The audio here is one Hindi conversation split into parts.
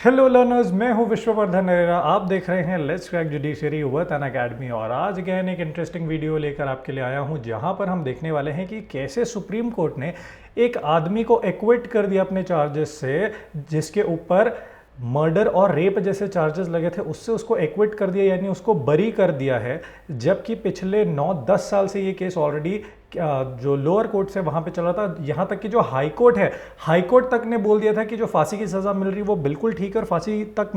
हेलो लर्नर्स, मैं हूं विश्ववर्धन नरेरा। आप देख रहे हैं let's crack judiciary with an academy. और आज अगेन एक इंटरेस्टिंग वीडियो लेकर आपके लिए आया हूं, जहां पर हम देखने वाले हैं कि कैसे सुप्रीम कोर्ट ने एक आदमी को एक्विट कर दिया अपने चार्जेस से, जिसके ऊपर मर्डर और रेप जैसे चार्जेस लगे थे, उससे उसको एक्विट कर दिया, यानी उसको बरी कर दिया है। जबकि पिछले 9-10 साल से ये केस ऑलरेडी जो लोअर कोर्ट से वहाँ पे चला था, यहाँ तक कि जो हाई कोर्ट है, हाई कोर्ट तक ने बोल दिया था कि जो फांसी की सज़ा मिल रही है वो बिल्कुल ठीक है और फांसी तक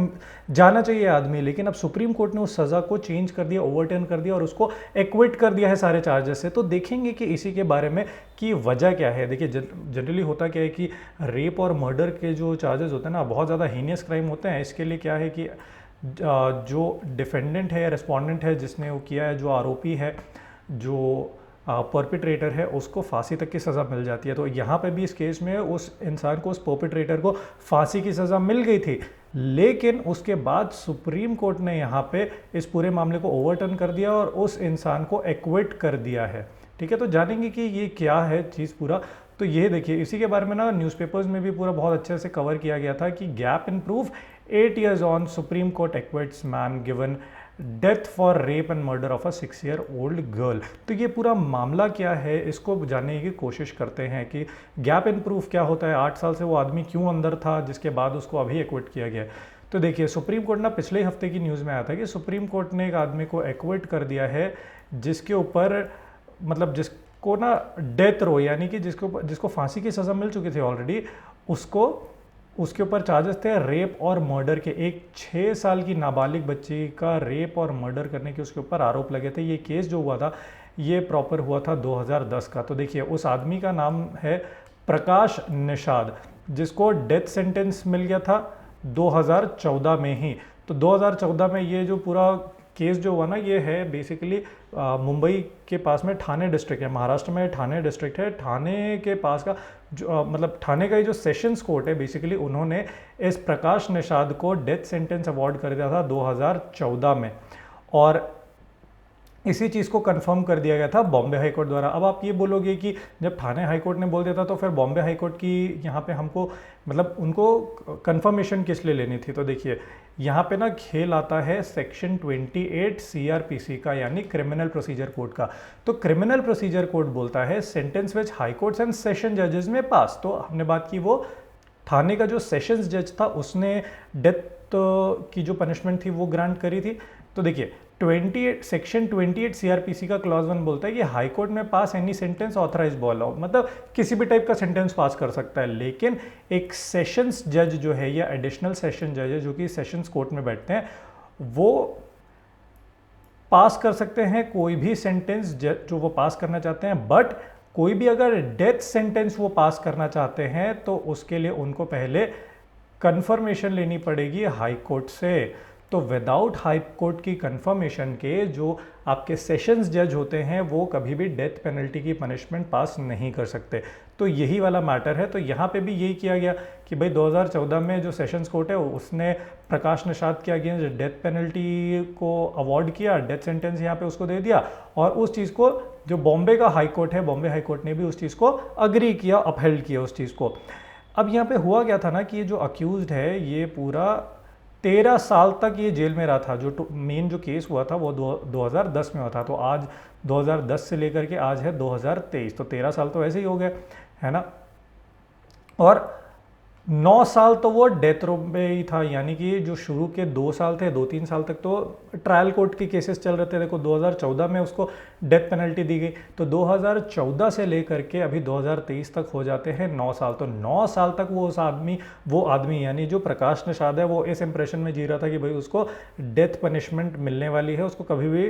जाना चाहिए आदमी। लेकिन अब सुप्रीम कोर्ट ने उस सज़ा को चेंज कर दिया, ओवरटर्न कर दिया और उसको एक्विट कर दिया है सारे चार्जेस से। तो देखेंगे कि इसी के बारे में कि वजह क्या है। देखिए, जनरली होता क्या है कि रेप और मर्डर के जो चार्जेस होते हैं ना, बहुत ज़्यादा हीनियस क्राइम होते हैं। इसके लिए क्या है कि जो डिफेंडेंट है या रिस्पोंडेंट है, जिसने वो किया है, जो आरोपी है, जो परपिट्रेटर है, उसको फांसी तक की सज़ा मिल जाती है। तो यहाँ पे भी इस केस में उस इंसान को, उस परपिट्रेटर को फांसी की सज़ा मिल गई थी। लेकिन उसके बाद सुप्रीम कोर्ट ने यहाँ पे इस पूरे मामले को ओवरटर्न कर दिया और उस इंसान को एक्विट कर दिया है। ठीक है, तो जानेंगे कि ये क्या है चीज़ पूरा। तो ये देखिए, इसी के बारे में ना न्यूज़पेपर्स में भी पूरा बहुत अच्छे से कवर किया गया था कि gap in proof 8 years on Supreme Court acquits man given death for rape and murder of a 6-year-old girl. तो ये पूरा मामला क्या है, इसको जानने की कोशिश करते हैं कि गैप इन प्रूफ क्या होता है, 8 साल से वो आदमी क्यों अंदर था जिसके बाद उसको अभी एक्विट किया गया। तो देखिए, सुप्रीम कोर्ट ना पिछले हफ्ते की न्यूज़ में आया था कि सुप्रीम कोर्ट ने एक आदमी को एक्विट कर दिया है, जिसके ऊपर मतलब जिसको ना डेथ रो, यानी कि जिसको फांसी की सज़ा मिल चुकी थी ऑलरेडी, उसको उसके ऊपर चार्जेस थे रेप और मर्डर के। एक 6 साल की नाबालिग बच्ची का रेप और मर्डर करने के उसके ऊपर आरोप लगे थे। ये केस जो हुआ था, ये प्रॉपर हुआ था 2010 का। तो देखिए, उस आदमी का नाम है प्रकाश निषाद, जिसको डेथ सेंटेंस मिल गया था 2014 में ही। तो 2014 में ये जो पूरा केस जो हुआ ना, ये है बेसिकली मुंबई के पास में ठाणे डिस्ट्रिक्ट है, महाराष्ट्र में ठाणे डिस्ट्रिक्ट है। ठाणे के पास का जो मतलब ठाणे का ही जो सेशंस कोर्ट है, बेसिकली उन्होंने इस प्रकाश निषाद को डेथ सेंटेंस अवार्ड कर दिया था 2014 में। और इसी चीज़ को कंफर्म कर दिया गया था बॉम्बे हाई कोर्ट द्वारा। अब आप ये बोलोगे कि जब ठाणे हाई कोर्ट ने बोल दिया था, तो फिर बॉम्बे हाई कोर्ट की यहाँ पे हमको मतलब उनको कंफर्मेशन किस लिए लेनी थी। तो देखिए, यहाँ पे ना खेल आता है सेक्शन 28 CRPC का, यानी क्रिमिनल प्रोसीजर कोड का। तो क्रिमिनल प्रोसीजर कोड बोलता है sentence which high courts and session जजेस में पास। तो हमने बात की, वो ठाणे का जो सेशंस जज था, उसने डेथ की जो पनिशमेंट थी वो ग्रांट करी थी। तो देखिए, सेक्शन 28 CRPC का क्लॉज 1 बोलता है कि हाई कोर्ट में pass any sentence authorise ball out, मतलब किसी भी टाइप का सेंटेंस पास कर सकता है। लेकिन एक सेशंस जज जो है, या एडिशनल सेशन जज है, जो कि सेशंस कोर्ट में बैठते हैं, वो पास कर सकते हैं कोई भी सेंटेंस जो वो पास करना चाहते हैं। बट कोई भी अगर डेथ सेंटेंस वो पास करना चाहते हैं, तो उसके लिए उनको पहले कंफर्मेशन लेनी पड़ेगी हाई कोर्ट से। तो विदाउट हाई कोर्ट की कंफर्मेशन के जो आपके सेशंस जज होते हैं, वो कभी भी डेथ पेनल्टी की पनिशमेंट पास नहीं कर सकते। तो यही वाला मैटर है। तो यहाँ पे भी यही किया गया कि भाई 2014 में जो सेशंस कोर्ट है, उसने प्रकाश निषाद के अगेंस्ट डेथ पेनल्टी को अवॉर्ड किया, डेथ सेंटेंस यहाँ पे उसको दे दिया। और उस चीज़ को जो बॉम्बे का हाई कोर्ट है, बॉम्बे हाई कोर्ट ने भी उस चीज़ को अग्री किया, अपहेल्ड किया उस चीज़ को। अब यहाँ पे हुआ क्या था ना, कि ये जो अक्यूज्ड है, ये पूरा 13 साल तक ये जेल में रहा था। जो मेन जो केस हुआ था वो 2010 में हुआ था। तो आज 2010 से लेकर के आज है 2023, तो 13 साल तो ऐसे ही हो गए, है ना। और 9 साल तो वो डेथ रो में ही था, यानी कि जो शुरू के 2 साल थे, 2-3 साल तक तो ट्रायल कोर्ट के केसेस चल रहे थे। देखो, 2014 में उसको डेथ पेनल्टी दी गई, तो 2014 से लेकर के अभी 2023 तक हो जाते हैं 9 साल। तो 9 साल तक वो आदमी यानी जो प्रकाश निषाद है, वो इस इंप्रेशन में जी रहा था कि भाई उसको डेथ पनिशमेंट मिलने वाली है, उसको कभी भी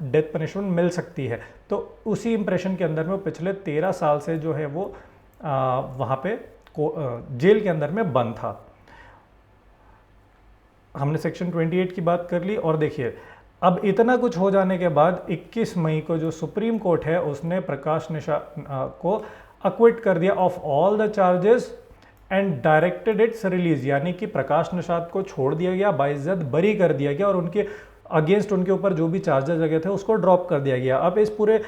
डेथ पनिशमेंट मिल सकती है। तो उसी इंप्रेशन के अंदर में वो पिछले 13 साल से जो है वो वहाँ पे जेल के अंदर में बंद था। हमने सेक्शन 28 की बात कर ली। और देखिए, अब इतना कुछ हो जाने के बाद 21 मई को जो सुप्रीम कोर्ट है, उसने प्रकाश निषाद को अक्विट कर दिया of all the charges and directed it's release, यानी कि प्रकाश निषाद को छोड़ दिया गया, बाइज्जत बरी कर दिया गया और उनके अगेंस्ट, उनके ऊपर जो भी चार्जेस लगे थे उसको ड्रॉप कर दिया गया। अब इस पूरे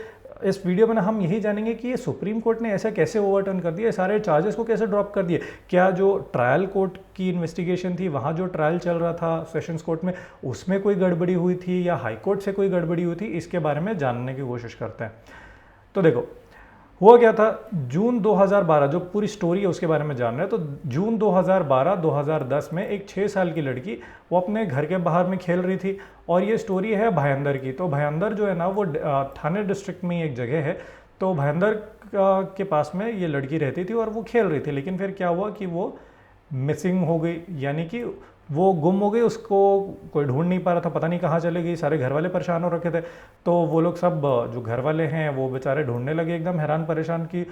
इस वीडियो में ना हम यही जानेंगे कि ये सुप्रीम कोर्ट ने ऐसा कैसे ओवरटर्न कर दिया, सारे चार्जेस को कैसे ड्रॉप कर दिए। क्या जो ट्रायल कोर्ट की इन्वेस्टिगेशन थी, वहाँ जो ट्रायल चल रहा था सेशंस कोर्ट में, उसमें कोई गड़बड़ी हुई थी या हाई कोर्ट से कोई गड़बड़ी हुई थी, इसके बारे में जानने की कोशिश करते हैं। तो देखो हुआ क्या था, जून 2012 जो पूरी स्टोरी है उसके बारे में जान रहे हैं। तो जून 2012-2010 में एक 6 साल की लड़की वो अपने घर के बाहर में खेल रही थी, और ये स्टोरी है भयंदर की। तो भयंदर जो है ना वो थाने डिस्ट्रिक्ट में एक जगह है। तो भयंदर के पास में ये लड़की रहती थी और वो खेल रही थी, लेकिन फिर क्या हुआ कि वो मिसिंग हो गई, यानी कि वो गुम हो गई, उसको कोई ढूंढ नहीं पा रहा था, पता नहीं कहाँ चले गई। सारे घर वाले परेशान हो रखे थे। तो वो लोग सब जो घर वाले हैं वो बेचारे ढूंढने लगे, एकदम हैरान परेशान की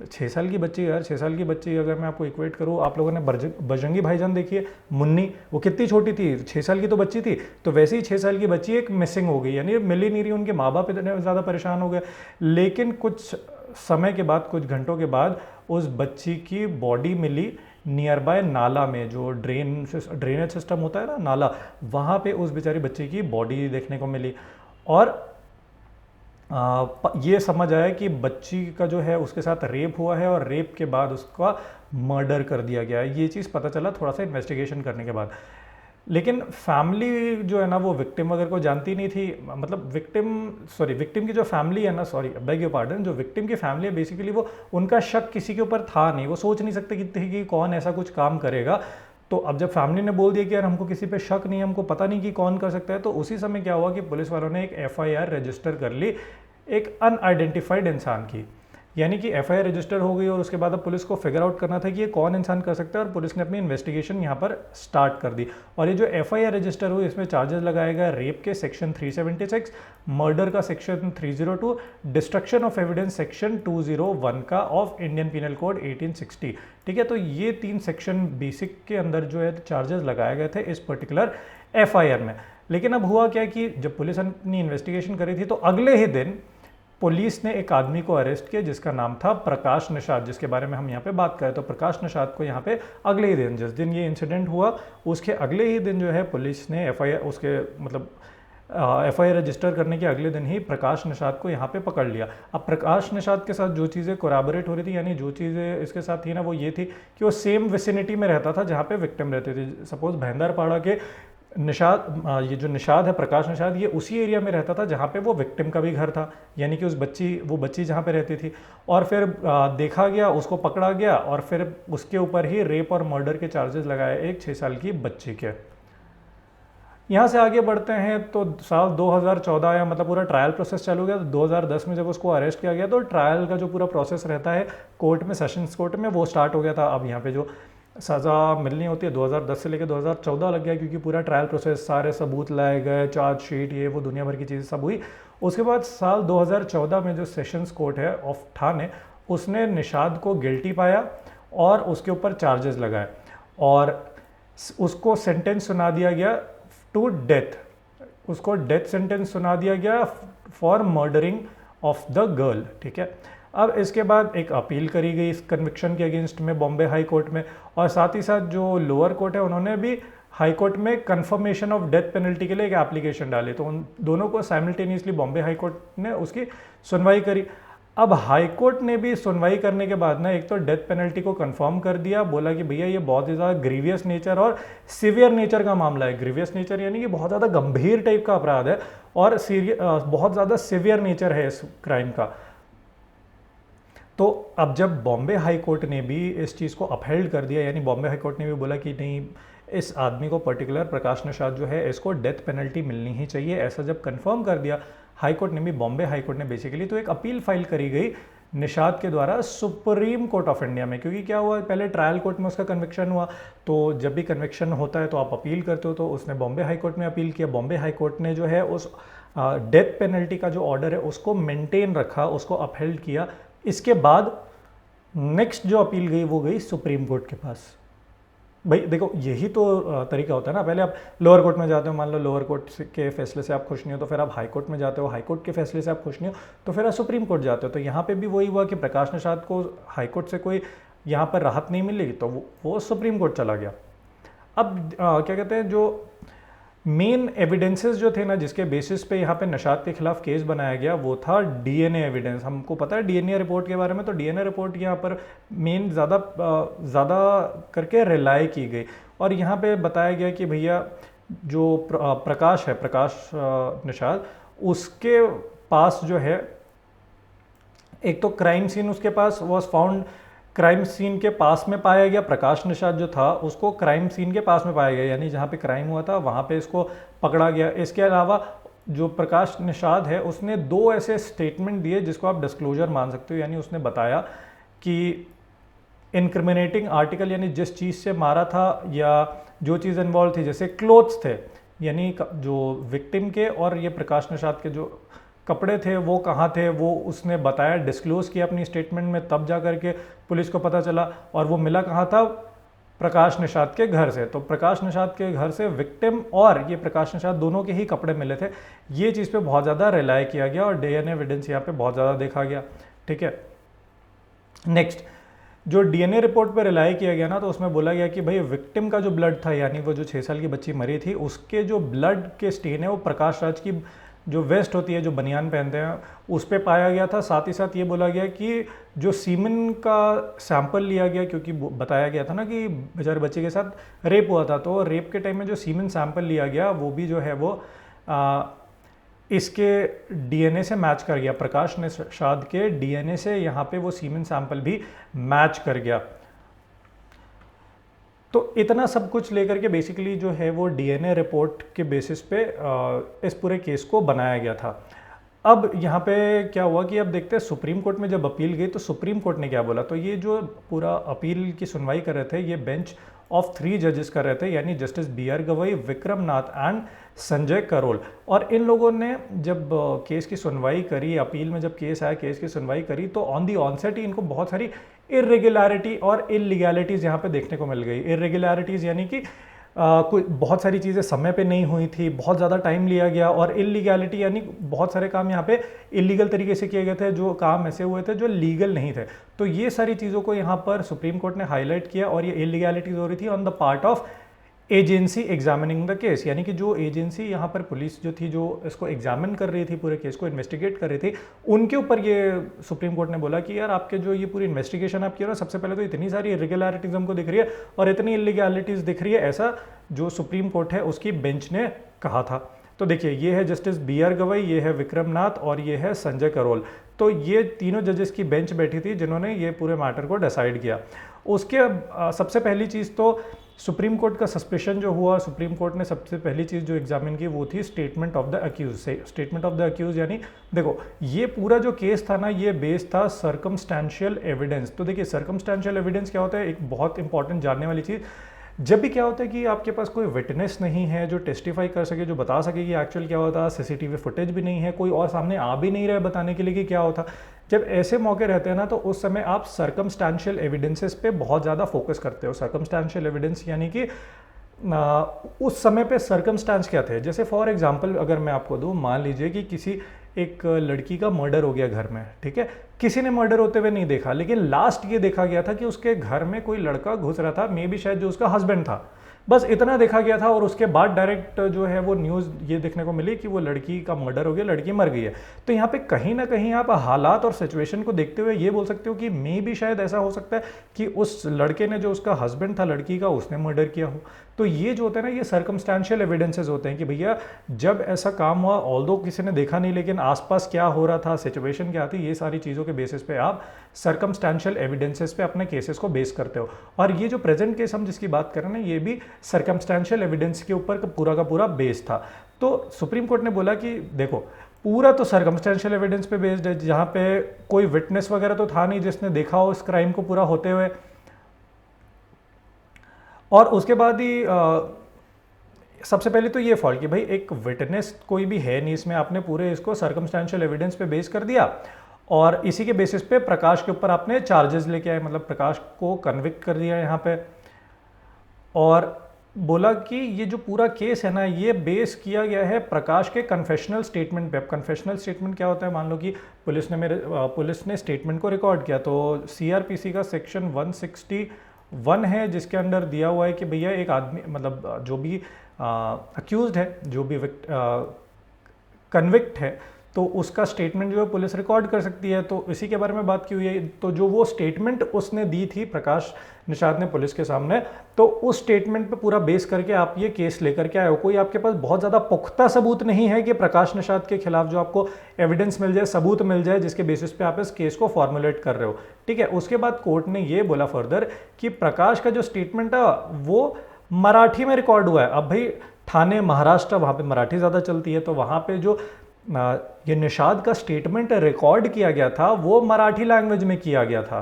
6 साल की बच्ची यार, 6 साल की बच्ची, अगर मैं आपको इक्वेट करूँ, आप लोगों ने बजरंगी भाईजान देखी है, मुन्नी, वो कितनी छोटी थी, 6 साल की तो बच्ची थी। तो वैसे ही 6 साल की बच्ची एक मिसिंग हो गई, यानी मिल ही नहीं रही। उनके माँ बाप इतने ज़्यादा परेशान हो गए। लेकिन कुछ समय के बाद, कुछ घंटों के बाद, उस बच्ची की बॉडी मिली नियर बाय नाला में, जो ड्रेनेज सिस्टम होता है ना, नाला, वहाँ पे उस बेचारी बच्ची की बॉडी देखने को मिली। और ये समझ आया कि बच्ची का जो है उसके साथ रेप हुआ है, और रेप के बाद उसका मर्डर कर दिया गया है। ये चीज़ पता चला थोड़ा सा इन्वेस्टिगेशन करने के बाद। लेकिन फैमिली जो है ना वो विक्टिम वगैरह को जानती नहीं थी, मतलब विक्टिम की जो फैमिली है ना, बेग योर पार्डन, जो विक्टिम की फैमिली है बेसिकली, वो उनका शक किसी के ऊपर था नहीं। वो सोच नहीं सकते कि कौन ऐसा कुछ काम करेगा। तो अब जब फैमिली ने बोल दिया कि यार हमको किसी पे शक नहीं है, हमको पता नहीं कि कौन कर सकता है, तो उसी समय क्या हुआ कि पुलिस वालों ने एक एफआईआर रजिस्टर कर ली एक अनआइडेंटिफाइड इंसान की। यानी कि एफआईआर रजिस्टर हो गई, और उसके बाद अब पुलिस को फिगर आउट करना था कि ये कौन इंसान कर सकता है, और पुलिस ने अपनी इन्वेस्टिगेशन यहाँ पर स्टार्ट कर दी। और ये जो एफआईआर रजिस्टर हुई, इसमें चार्जेस लगाया गया रेप के सेक्शन 376, मर्डर का section 302, destruction of evidence section 201 का ऑफ इंडियन पीनल कोड 1860। ठीक है, तो ये 3 सेक्शन बेसिक के अंदर जो है चार्जेस लगाए गए थे इस पर्टिकुलर एफआईआर में। लेकिन अब हुआ क्या कि जब पुलिस ने इन्वेस्टिगेशन करी थी, तो अगले ही दिन पुलिस ने एक आदमी को अरेस्ट किया जिसका नाम था प्रकाश निषाद, जिसके बारे में हम यहाँ पे बात करें। तो प्रकाश निषाद को यहाँ पे अगले ही दिन, जिस दिन ये इंसिडेंट हुआ उसके अगले ही दिन जो है पुलिस ने एफआईआर रजिस्टर करने के अगले दिन ही प्रकाश निषाद को यहाँ पे पकड़ लिया। अब प्रकाश निषाद के साथ जो चीज़ें कोराबोरेट हो रही थी, यानी जो चीज़ें इसके साथ थी ना, वो ये थी कि वो सेम विसिनिटी में रहता था जहाँ पे विक्टिम रहते थे। सपोज भैंदरपाड़ा के ये जो निषाद है, प्रकाश निषाद, ये उसी एरिया में रहता था जहाँ पे वो विक्टिम का भी घर था, यानी कि वो बच्ची जहाँ पे रहती थी। और फिर देखा गया, उसको पकड़ा गया, और फिर उसके ऊपर ही रेप और मर्डर के चार्जेस लगाए एक 6 साल की बच्ची के। यहाँ से आगे बढ़ते हैं तो साल 2014 आया, मतलब पूरा ट्रायल प्रोसेस चालू गया। तो 2010 में जब उसको अरेस्ट किया गया, तो ट्रायल का जो पूरा प्रोसेस रहता है कोर्ट में, सेशंस कोर्ट में, वो स्टार्ट हो गया था। अब यहाँ पे जो सज़ा मिलनी होती है 2010 से लेकर 2014 लग गया, क्योंकि पूरा ट्रायल प्रोसेस, सारे सबूत लाए गए, चार्जशीट, ये वो दुनिया भर की चीज़ें सब हुई। उसके बाद साल 2014 में जो सेशंस कोर्ट है ऑफ ठाणे, उसने निषाद को गिल्टी पाया और उसके ऊपर चार्जेस लगाए, और उसको सेंटेंस सुना दिया गया टू डेथ। उसको डेथ सेंटेंस सुना दिया गया for murdering of the girl. ठीक है, अब इसके बाद एक अपील करी गई इस कन्विक्शन के अगेंस्ट में बॉम्बे हाई कोर्ट में, और साथ ही साथ जो लोअर कोर्ट है उन्होंने भी हाई कोर्ट में कंफर्मेशन ऑफ डेथ पेनल्टी के लिए एक एप्लीकेशन डाली। तो उन दोनों को साइमल्टेनियसली बॉम्बे हाई कोर्ट ने उसकी सुनवाई करी। अब हाई कोर्ट ने भी सुनवाई करने के बाद ना एक तो डेथ पेनल्टी को कंफर्म कर दिया, बोला कि भैया ये बहुत ही ज़्यादा ग्रीवियस नेचर और सीवियर नेचर का मामला है। ग्रीवियस नेचर यानी कि बहुत ज़्यादा गंभीर टाइप का अपराध है, और बहुत ज़्यादा सीवियर नेचर है इस क्राइम का। तो अब जब बॉम्बे हाई कोर्ट ने भी इस चीज़ को अपहेल्ड कर दिया, यानी बॉम्बे हाई कोर्ट ने भी बोला कि नहीं, इस आदमी को पर्टिकुलर प्रकाश निषाद जो है इसको डेथ पेनल्टी मिलनी ही चाहिए, ऐसा जब कंफर्म कर दिया हाई कोर्ट ने भी, बॉम्बे हाई कोर्ट ने बेसिकली, तो एक अपील फाइल करी गई निषाद के द्वारा सुप्रीम कोर्ट ऑफ इंडिया में। क्योंकि क्या हुआ, पहले ट्रायल कोर्ट में उसका कन्विक्शन हुआ, तो जब भी कन्विक्शन होता है तो आप अपील करते हो, तो उसने बॉम्बे हाई कोर्ट में अपील किया। बॉम्बे हाई कोर्ट ने जो है उस डेथ पेनल्टी का जो ऑर्डर है उसको मेंटेन रखा, उसको अपहेल्ड किया। इसके बाद नेक्स्ट जो अपील गई वो गई सुप्रीम कोर्ट के पास। भाई देखो, यही तो तरीका होता है ना, पहले आप लोअर कोर्ट में जाते हो, मान लो लोअर कोर्ट के फैसले से आप खुश नहीं हो तो फिर आप हाई कोर्ट में जाते हो, हाई कोर्ट के फैसले से आप खुश नहीं हो तो फिर आप सुप्रीम कोर्ट जाते हो। तो यहाँ पे भी वही हुआ कि प्रकाश निषाद को हाई कोर्ट से कोई यहाँ पर राहत नहीं मिली, तो वो सुप्रीम कोर्ट चला गया। अब क्या कहते हैं, जो मेन एविडेंसेस जो थे ना जिसके बेसिस पे यहाँ पे नशात के खिलाफ केस बनाया गया वो था डीएनए एविडेंस। हमको पता है डीएनए रिपोर्ट के बारे में, तो डीएनए रिपोर्ट यहाँ पर मेन ज़्यादा करके रिलाई की गई और यहाँ पे बताया गया कि भैया जो प्रकाश है, प्रकाश निषाद, उसके पास जो है एक तो क्राइम सीन उसके पास वॉज फाउंड, क्राइम सीन के पास में पाया गया। प्रकाश निषाद जो था उसको क्राइम सीन के पास में पाया गया, यानी जहाँ पे क्राइम हुआ था वहाँ पे इसको पकड़ा गया। इसके अलावा जो प्रकाश निषाद है उसने 2 ऐसे स्टेटमेंट दिए जिसको आप डिस्क्लोजर मान सकते हो, यानी उसने बताया कि इनक्रिमिनेटिंग आर्टिकल, यानी जिस चीज़ से मारा था या जो चीज़ इन्वॉल्व थी, जैसे क्लोथ्स थे, यानी जो विक्टिम के और ये प्रकाश निषाद के जो कपड़े थे वो कहाँ थे, वो उसने बताया, डिस्क्लोज किया अपनी स्टेटमेंट में, तब जा करके पुलिस को पता चला। और वो मिला कहाँ था, प्रकाश निषाद के घर से। तो प्रकाश निषाद के घर से विक्टिम और ये प्रकाश निषाद दोनों के ही कपड़े मिले थे। ये चीज़ पे बहुत ज़्यादा रिलाई किया गया और डीएनए एविडेंस यहाँ पे बहुत ज़्यादा देखा गया। ठीक है, नेक्स्ट जो डीएनए रिपोर्ट पे रिलाई किया गया ना, तो उसमें बोला गया कि भाई विक्टिम का जो ब्लड था, यानी वो जो 6 साल की बच्ची मरी थी, उसके जो ब्लड के स्टेन है वो प्रकाश राज की जो वेस्ट होती है, जो बनियान पहनते हैं, उस पे पाया गया था। साथ ही साथ ये बोला गया कि जो सीमेन का सैंपल लिया गया, क्योंकि बताया गया था ना कि बेचारे बच्चे के साथ रेप हुआ था, तो रेप के टाइम में जो सीमेन सैंपल लिया गया वो भी जो है वो इसके डीएनए से मैच कर गया। प्रकाश निषाद के डीएनए से यहाँ पे वो सीमेन सैंपल भी मैच कर गया। तो इतना सब कुछ लेकर के बेसिकली जो है वो डीएनए रिपोर्ट के बेसिस पे इस पूरे केस को बनाया गया था। अब यहाँ पे क्या हुआ कि अब देखते हैं सुप्रीम कोर्ट में जब अपील गई तो सुप्रीम कोर्ट ने क्या बोला। तो ये जो पूरा अपील की सुनवाई कर रहे थे, ये बेंच ऑफ 3 जजेस कर रहे थे, यानी justice BR Gavai, Vikram Nath and Sanjay Karol. और इन लोगों ने जब केस की सुनवाई करी, अपील में जब केस आया, केस की सुनवाई करी, तो ऑन दी ऑनसेट ही इनको बहुत सारी इरेगुलरिटी और इलीगैलिटीज़ यहाँ पे देखने को मिल गई। इरेगुलरिटीज़ यानी कि कोई बहुत सारी चीज़ें समय पे नहीं हुई थी, बहुत ज़्यादा टाइम लिया गया, और इलीगैलिटी यानी बहुत सारे काम यहाँ पे इलीगल तरीके से किए गए थे, जो काम ऐसे हुए थे जो लीगल नहीं थे। तो ये सारी चीज़ों को यहाँ पर सुप्रीम कोर्ट ने हाईलाइट किया, और ये इलीगैलिटीज़ हो रही थी on the part of agency examining the case, यानी कि जो एजेंसी यहाँ पर पुलिस जो थी, जो इसको एग्जामिन कर रही थी, पूरे केस को इन्वेस्टिगेट कर रही थी, उनके ऊपर ये सुप्रीम कोर्ट ने बोला कि यार आपके जो ये पूरी इन्वेस्टिगेशन आप किया ना, सबसे पहले तो इतनी सारी इरेगुलरिटीज हमको दिख रही है और इतनी इलीगैलिटीज दिख रही है, ऐसा जो सुप्रीम कोर्ट है उसकी बेंच ने कहा था। तो देखिए, ये है जस्टिस BR गवई, ये है विक्रम नाथ और ये है संजय करोल। तो ये तीनों जजेस की बेंच बैठी थी जिन्होंने ये पूरे मैटर को डिसाइड किया। उसके सबसे पहली चीज़ तो सुप्रीम कोर्ट का सस्पेशन जो हुआ, सुप्रीम कोर्ट ने सबसे पहली चीज़ जो एग्जामिन की वो थी स्टेटमेंट ऑफ द अक्यूज से। स्टेटमेंट ऑफ द अक्यूज यानी देखो, ये पूरा जो केस था ना, ये बेस्ड था सर्कमस्टेंशियल एविडेंस। तो देखिए, सर्कमस्टेंशियल एविडेंस क्या होता है, एक बहुत इंपॉर्टेंट जानने वाली चीज़। जब भी क्या होता है कि आपके पास कोई विटनेस नहीं है जो टेस्टिफाई कर सके, जो बता सके कि एक्चुअल क्या होता, सीसीटीवी फुटेज भी नहीं है, कोई और सामने आ भी नहीं रहा है बताने के लिए कि क्या होता, जब ऐसे मौके रहते हैं ना, तो उस समय आप सर्कमस्टेंशियल एविडेंसेस पे बहुत ज़्यादा फोकस करते हो। सर्कमस्टेंशियल एविडेंस यानी कि उस समय पे सर्कमस्टेंस क्या थे। जैसे फॉर एग्जांपल अगर मैं आपको दूं, मान लीजिए कि किसी एक लड़की का मर्डर हो गया घर में, ठीक है, किसी ने मर्डर होते हुए नहीं देखा, लेकिन लास्ट ये देखा गया था कि उसके घर में कोई लड़का घुस रहा था, मे बी शायद जो उसका हस्बैंड था, बस इतना देखा गया था, और उसके बाद डायरेक्ट जो है वो न्यूज़ ये देखने को मिली कि वो लड़की का मर्डर हो गया, लड़की मर गई है। तो यहाँ पे कहीं ना कहीं आप हालात और सिचुएशन को देखते हुए ये बोल सकते हो कि मे भी शायद ऐसा हो सकता है कि उस लड़के ने, जो उसका हस्बैंड था लड़की का, उसने मर्डर किया हो। तो ये जो होता है ना, ये सर्कमस्टेंशियल एविडेंसेस होते हैं कि भैया जब ऐसा काम हुआ, ऑल्दो किसी ने देखा नहीं, लेकिन आसपास क्या हो रहा था, सिचुएशन क्या थी, ये सारी चीज़ों के बेसिस पे आप सर्कमस्टेंशियल एविडेंसेस पे अपने केसेस को बेस करते हो। और ये जो प्रेजेंट केस हम जिसकी बात कर रहे हैं ना, ये भी सर्कमस्टेंशियल एविडेंस के ऊपर पूरा का पूरा बेस था। तो सुप्रीम कोर्ट ने बोला कि देखो, पूरा तो सर्कमस्टेंशियल एविडेंस पे बेस्ड है, जहाँ पे कोई विटनेस वगैरह तो था नहीं जिसने देखा हो इस क्राइम को पूरा होते हुए, और उसके बाद ही सबसे पहले तो ये फॉल्ट कि भाई एक विटनेस कोई भी है नहीं इसमें, आपने पूरे इसको सर्कमस्टेंशियल एविडेंस पे बेस कर दिया, और इसी के बेसिस पे प्रकाश के ऊपर आपने चार्जेस लेके आए, मतलब प्रकाश को कन्विक्ट कर दिया यहाँ पे, और बोला कि ये जो पूरा केस है ना, ये बेस किया गया है प्रकाश के कन्फेशनल स्टेटमेंट पे। अब कन्फेशनल स्टेटमेंट क्या होता है, मान लो कि पुलिस ने स्टेटमेंट को रिकॉर्ड किया, तो CRPC का सेक्शन 161 है जिसके अंडर दिया हुआ है कि भैया एक आदमी, मतलब जो भी अक्यूज्ड है, जो भी कन्विक्ट है, तो उसका स्टेटमेंट जो है पुलिस रिकॉर्ड कर सकती है। तो इसी के बारे में बात की हुई है। तो जो वो स्टेटमेंट उसने दी थी प्रकाश निषाद ने पुलिस के सामने, तो उस स्टेटमेंट पे पूरा बेस करके आप ये केस लेकर के आए हो। कोई आपके पास बहुत ज़्यादा पुख्ता सबूत नहीं है कि प्रकाश निषाद के खिलाफ जो आपको एविडेंस मिल जाए, सबूत मिल जाए, जिसके बेसिस पे आप इस केस को फॉर्मुलेट कर रहे हो, ठीक है। उसके बाद कोर्ट ने ये बोला फर्दर कि प्रकाश का जो स्टेटमेंट है वो मराठी में रिकॉर्ड हुआ है। अब भाई ठाणे महाराष्ट्र, वहाँ पे मराठी ज़्यादा चलती है, तो वहाँ पे जो ये निषाद का स्टेटमेंट रिकॉर्ड किया गया था वो मराठी लैंग्वेज में किया गया था,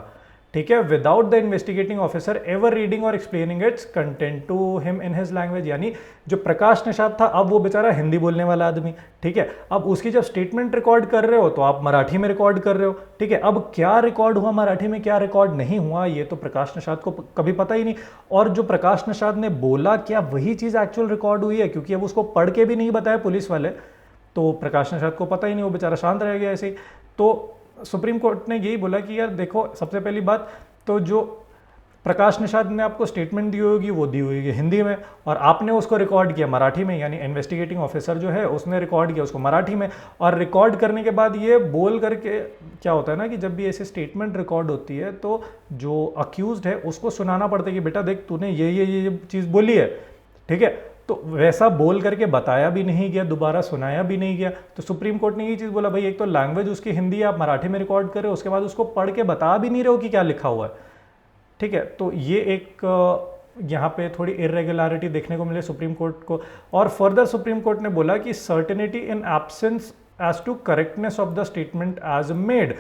ठीक है, without the investigating officer ever reading or explaining its content to him in his language. यानी जो प्रकाश निषाद था, अब वो बेचारा हिंदी बोलने वाला आदमी, ठीक है, अब उसकी जब स्टेटमेंट रिकॉर्ड कर रहे हो तो आप मराठी में रिकॉर्ड कर रहे हो, ठीक है। अब क्या रिकॉर्ड हुआ मराठी में, क्या रिकॉर्ड नहीं हुआ, ये तो प्रकाश निषाद को कभी पता ही नहीं। और जो प्रकाश निषाद ने बोला, क्या वही चीज़ एक्चुअल रिकॉर्ड हुई है, क्योंकि अब उसको पढ़ के भी नहीं बताया पुलिस वाले, तो प्रकाश निषाद को पता ही नहीं, वो बेचारा शांत रह गया ऐसे ही। तो सुप्रीम कोर्ट ने यही बोला कि यार देखो, सबसे पहली बात तो जो प्रकाश निषाद ने आपको स्टेटमेंट दी होगी वो दी हुई है हिंदी में, और आपने उसको रिकॉर्ड किया मराठी में, यानी इन्वेस्टिगेटिंग ऑफिसर जो है उसने रिकॉर्ड किया उसको मराठी में। और रिकॉर्ड करने के बाद ये बोल करके, क्या होता है ना कि जब भी ऐसे स्टेटमेंट रिकॉर्ड होती है तो जो अक्यूज्ड है उसको सुनाना पड़ता है कि बेटा देख, तूने ये चीज़ बोली है, ठीक है। तो वैसा बोल करके बताया भी नहीं गया, दोबारा सुनाया भी नहीं गया। तो सुप्रीम कोर्ट ने ये चीज़ बोला, भाई एक तो लैंग्वेज उसकी हिंदी है, आप मराठी में रिकॉर्ड कर रहे हो, उसके बाद उसको पढ़ के बता भी नहीं रहे हो कि क्या लिखा हुआ है, ठीक है। तो ये एक यहाँ पे थोड़ी इरेगुलरिटी देखने को मिले सुप्रीम कोर्ट को। और फर्दर सुप्रीम कोर्ट ने बोला कि certainty in absence as to correctness of the statement as made,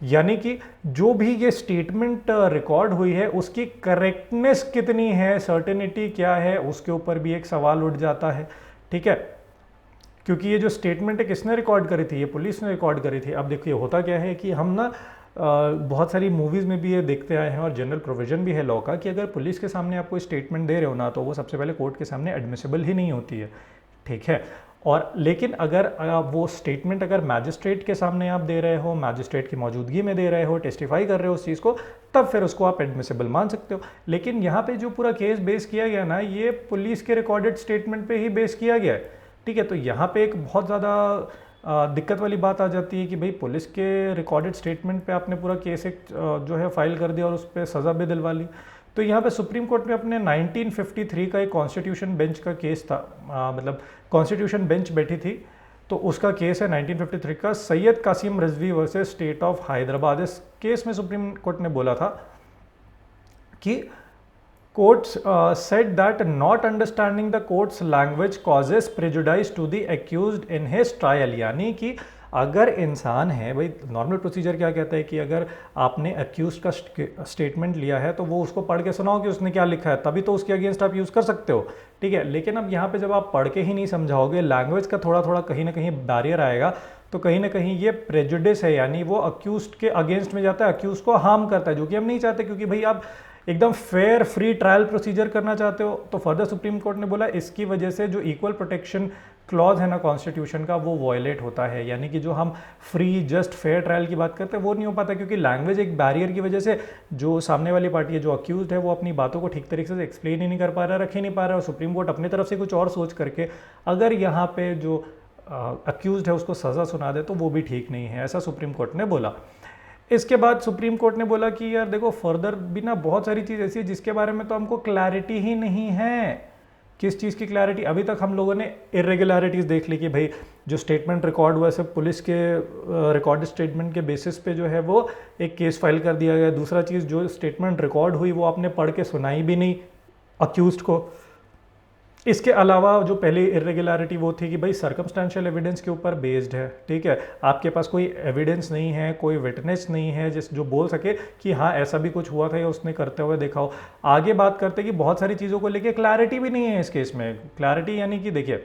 यानी कि जो भी ये स्टेटमेंट रिकॉर्ड हुई है उसकी करेक्टनेस कितनी है, सर्टेनिटी क्या है, उसके ऊपर भी एक सवाल उठ जाता है, ठीक है। क्योंकि ये जो स्टेटमेंट है किसने रिकॉर्ड करी थी, ये पुलिस ने रिकॉर्ड करी थी। अब देखिए होता क्या है कि हम ना बहुत सारी मूवीज़ में भी ये देखते आए हैं, और जनरल प्रोविजन भी है लॉ का कि अगर पुलिस के सामने आप कोई स्टेटमेंट दे रहे हो ना, तो वो सबसे पहले कोर्ट के सामने एडमिसिबल ही नहीं होती है, ठीक है। और लेकिन अगर वो स्टेटमेंट अगर मैजिस्ट्रेट के सामने आप दे रहे हो, मैजिस्ट्रेट की मौजूदगी में दे रहे हो, टेस्टिफाई कर रहे हो उस चीज़ को, तब फिर उसको आप एडमिसिबल मान सकते हो। लेकिन यहाँ पे जो पूरा केस बेस किया गया ना, ये पुलिस के रिकॉर्डेड स्टेटमेंट पे ही बेस किया गया है, ठीक है। तो यहाँ पे एक बहुत ज़्यादा दिक्कत वाली बात आ जाती है कि भाई पुलिस के रिकॉर्डेड स्टेटमेंट पे आपने पूरा केस एक जो है फाइल कर दिया और उस पर सज़ा भी दिलवा ली। तो यहाँ पे सुप्रीम कोर्ट में अपने 1953 का एक कॉन्स्टिट्यूशन बेंच का केस था, मतलब कॉन्स्टिट्यूशन बेंच बैठी थी, तो उसका केस है 1953 का, Syed Kasim Rizvi versus state of Hyderabad. इस केस में सुप्रीम कोर्ट ने बोला था कि courts said that not understanding the courts language causes prejudice to the accused in his trial. यानी कि अगर इंसान है, भाई नॉर्मल प्रोसीजर क्या कहता है कि अगर आपने अक्यूज का स्टेटमेंट लिया है तो वो उसको पढ़ के सुनाओ कि उसने क्या लिखा है, तभी तो उसके अगेंस्ट आप यूज़ कर सकते हो, ठीक है। लेकिन अब यहाँ पे जब आप पढ़ के ही नहीं समझाओगे, लैंग्वेज का थोड़ा थोड़ा कहीं ना कहीं बैरियर आएगा, तो कहीं ना कहीं ये प्रेजुडिस है, यानी वो अक्यूज के अगेंस्ट में जाता है, अक्यूज को हार्म करता है, जो कि हम नहीं चाहते, क्योंकि भाई आप एकदम फेयर फ्री ट्रायल प्रोसीजर करना चाहते हो। तो फर्दर सुप्रीम कोर्ट ने बोला इसकी वजह से जो इक्वल प्रोटेक्शन क्लॉज है ना कॉन्स्टिट्यूशन का, वो वॉयलेट होता है, यानी कि जो हम फ्री जस्ट फेयर ट्रायल की बात करते हैं वो नहीं हो पाता, क्योंकि लैंग्वेज एक बैरियर की वजह से जो सामने वाली पार्टी है, जो अक्यूज्ड है, वो अपनी बातों को ठीक तरीके से एक्सप्लेन ही नहीं कर पा रहा, रख ही नहीं पा रहा, और सुप्रीम कोर्ट अपनी तरफ से कुछ और सोच करके अगर यहाँ पे जो अक्यूज्ड है उसको सज़ा सुना दे तो वो भी ठीक नहीं है, ऐसा सुप्रीम कोर्ट ने बोला। इसके बाद सुप्रीम कोर्ट ने बोला कि यार देखो, फर्दर भी ना बहुत सारी चीज़ ऐसी है जिसके बारे में तो हमको क्लैरिटी ही नहीं है। किस चीज़ की क्लैरिटी? अभी तक हम लोगों ने इरेगुलरिटीज़ देख ली कि भाई जो स्टेटमेंट रिकॉर्ड हुआ सब पुलिस के रिकॉर्ड स्टेटमेंट के बेसिस पे जो है वो एक केस फाइल कर दिया गया। दूसरा चीज़, जो स्टेटमेंट रिकॉर्ड हुई वो आपने पढ़ के सुनाई भी नहीं अक्यूज्ड को। इसके अलावा जो पहली इरेगुलरिटी वो थी कि भाई सर्कमस्टेंशियल एविडेंस के ऊपर बेस्ड है, ठीक है, आपके पास कोई एविडेंस नहीं है, कोई विटनेस नहीं है जो बोल सके कि हाँ ऐसा भी कुछ हुआ था या उसने करते हुए देखा हो। आगे बात करते कि बहुत सारी चीज़ों को लेके क्लैरिटी भी नहीं है इस केस में। क्लैरिटी यानी कि देखिए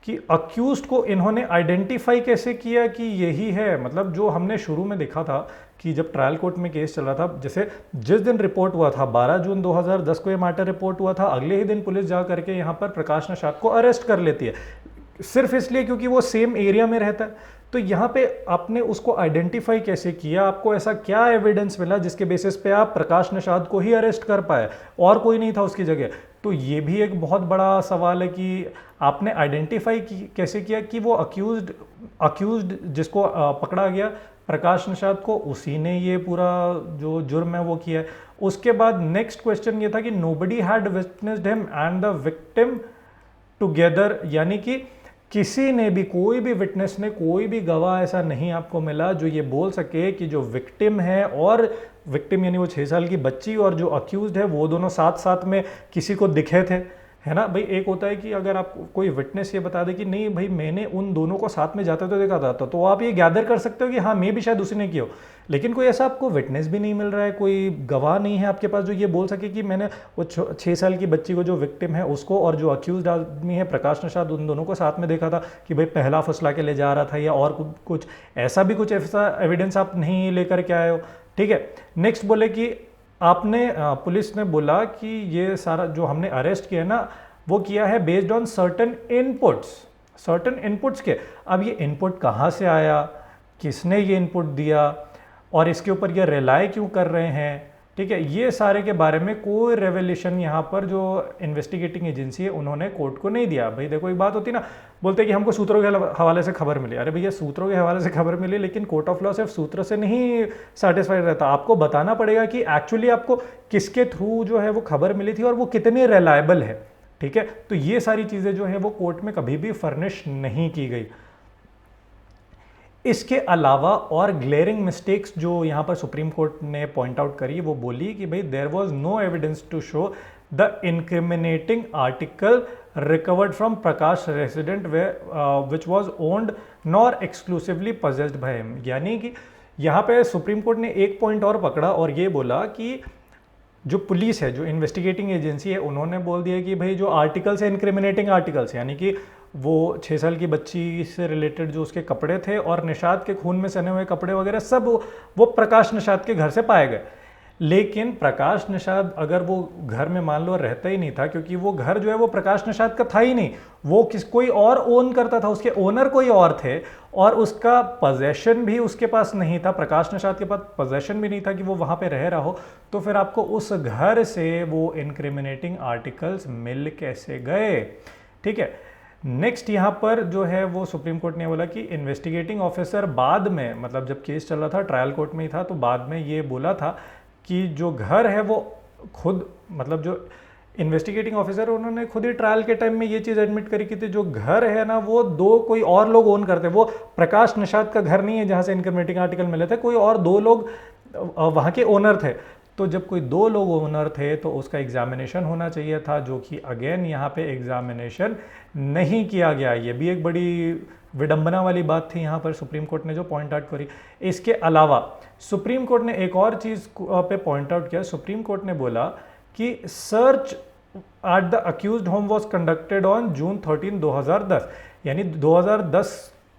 कि अक्यूज्ड को इन्होंने आइडेंटिफाई कैसे किया कि यही है, मतलब जो हमने शुरू में देखा था कि जब ट्रायल कोर्ट में केस चल रहा था, जैसे जिस दिन रिपोर्ट हुआ था 12 जून 2010 को ये मैटर रिपोर्ट हुआ था, अगले ही दिन पुलिस जा करके यहाँ पर प्रकाश निषाद को अरेस्ट कर लेती है, सिर्फ इसलिए क्योंकि वो सेम एरिया में रहता है। तो यहाँ पे आपने उसको आइडेंटिफाई कैसे किया, आपको ऐसा क्या एविडेंस मिला जिसके बेसिस पे आप प्रकाश निषाद को ही अरेस्ट कर पाए और कोई नहीं था उसकी जगह? तो ये भी एक बहुत बड़ा सवाल है कि आपने आइडेंटिफाई कैसे किया कि वो अक्यूज्ड जिसको पकड़ा गया प्रकाश निषाद को, उसी ने ये पूरा जो जुर्म है वो किया है। उसके बाद नेक्स्ट क्वेश्चन ये था कि nobody had witnessed him and the victim together, यानी कि किसी ने भी, कोई भी विटनेस ने, कोई भी गवाह ऐसा नहीं आपको मिला जो ये बोल सके कि जो विक्टिम है और विक्टिम यानी वो 6 साल की बच्ची और जो अक्यूज्ड है वो दोनों साथ साथ में किसी को दिखे थे, है ना भाई। एक होता है कि अगर आप कोई विटनेस ये बता दे कि नहीं भाई मैंने उन दोनों को साथ में जाते तो देखा था, तो आप ये गैदर कर सकते हो कि हाँ मैं भी शायद उसी ने किया हो। लेकिन कोई ऐसा आपको विटनेस भी नहीं मिल रहा है, कोई गवाह नहीं है आपके पास जो ये बोल सके कि मैंने वो 6 साल की बच्ची को जो विक्टिम है उसको और जो अक्यूज्ड आदमी है प्रकाश निषाद उन दोनों को साथ में देखा था कि भाई पहला फुसला के ले जा रहा था या और कुछ ऐसा भी कुछ ऐसा एविडेंस आप नहीं लेकर के आए हो। ठीक है, नेक्स्ट बोले कि आपने पुलिस ने बोला कि ये सारा जो हमने अरेस्ट किया है ना वो किया है बेस्ड ऑन सर्टन इनपुट्स के। अब ये इनपुट कहाँ से आया, किसने ये इनपुट दिया और इसके ऊपर ये रिलाय क्यों कर रहे हैं, ठीक है, ये सारे के बारे में कोई रेवलेशन यहाँ पर जो इन्वेस्टिगेटिंग एजेंसी है उन्होंने कोर्ट को नहीं दिया। भाई देखो एक बात होती है ना, बोलते हैं कि हमको सूत्रों के हवाले से खबर मिली। अरे भैया सूत्रों के हवाले से खबर मिली लेकिन कोर्ट ऑफ लॉ सिर्फ सूत्र से नहीं सेटिस्फाइड रहता, आपको बताना पड़ेगा कि एक्चुअली आपको किसके थ्रू जो है वो खबर मिली थी और वो कितनी रिलायबल है। ठीक है, तो ये सारी चीजें जो है वो कोर्ट में कभी भी फर्निश नहीं की गई। इसके अलावा और ग्लेरिंग मिस्टेक्स जो यहाँ पर सुप्रीम कोर्ट ने पॉइंट आउट करी, वो बोली कि भाई there was no evidence to show the incriminating article recovered from Prakash resident which was owned nor exclusively possessed by him. यानी कि यहाँ पे सुप्रीम कोर्ट ने एक पॉइंट और पकड़ा और ये बोला कि जो पुलिस है, जो इन्वेस्टिगेटिंग एजेंसी है, उन्होंने बोल दिया कि भाई जो आर्टिकल्स है इनक्रिमिनेटिंग आर्टिकल्स, यानी कि वो 6 साल की बच्ची से रिलेटेड जो उसके कपड़े थे और निषाद के खून में सने हुए कपड़े वगैरह सब वो प्रकाश निषाद के घर से पाए गए। लेकिन प्रकाश निषाद अगर वो घर में मान लो रहता ही नहीं था, क्योंकि वो घर जो है वो प्रकाश निषाद का था ही नहीं, वो कोई और ओन करता था, उसके ओनर कोई और थे और उसका पोजेशन भी उसके पास नहीं था, प्रकाश निषाद के पास पोजेशन भी नहीं था कि वो वहाँ पे रह रहा हो। तो फिर आपको उस घर से वो इनक्रिमिनेटिंग आर्टिकल्स मिल कैसे गए? ठीक है, नेक्स्ट यहाँ पर जो है वो सुप्रीम कोर्ट ने बोला कि इन्वेस्टिगेटिंग ऑफिसर बाद में, मतलब जब केस चल रहा था ट्रायल कोर्ट में ही था, तो बाद में ये बोला था कि जो घर है वो खुद, मतलब जो इन्वेस्टिगेटिंग ऑफिसर उन्होंने खुद ही ट्रायल के टाइम में ये चीज़ एडमिट करी कि जो घर है ना वो कोई और लोग ओन करते, वो प्रकाश निषाद का घर नहीं है जहाँ से इनक्रिमिनेटिंग आर्टिकल मिले थे, कोई और 2 लोग वहाँ के ओनर थे। तो जब कोई 2 लोग ओनर थे तो उसका एग्जामिनेशन होना चाहिए था, जो कि अगेन यहाँ पे एग्जामिनेशन नहीं किया गया। ये भी एक बड़ी विडंबना वाली बात थी यहाँ पर सुप्रीम कोर्ट ने जो पॉइंट आउट करी। इसके अलावा सुप्रीम कोर्ट ने एक और चीज़ पे पॉइंट आउट किया। सुप्रीम कोर्ट ने बोला कि search at the accused home was conducted on June 13, 2010, यानी 2010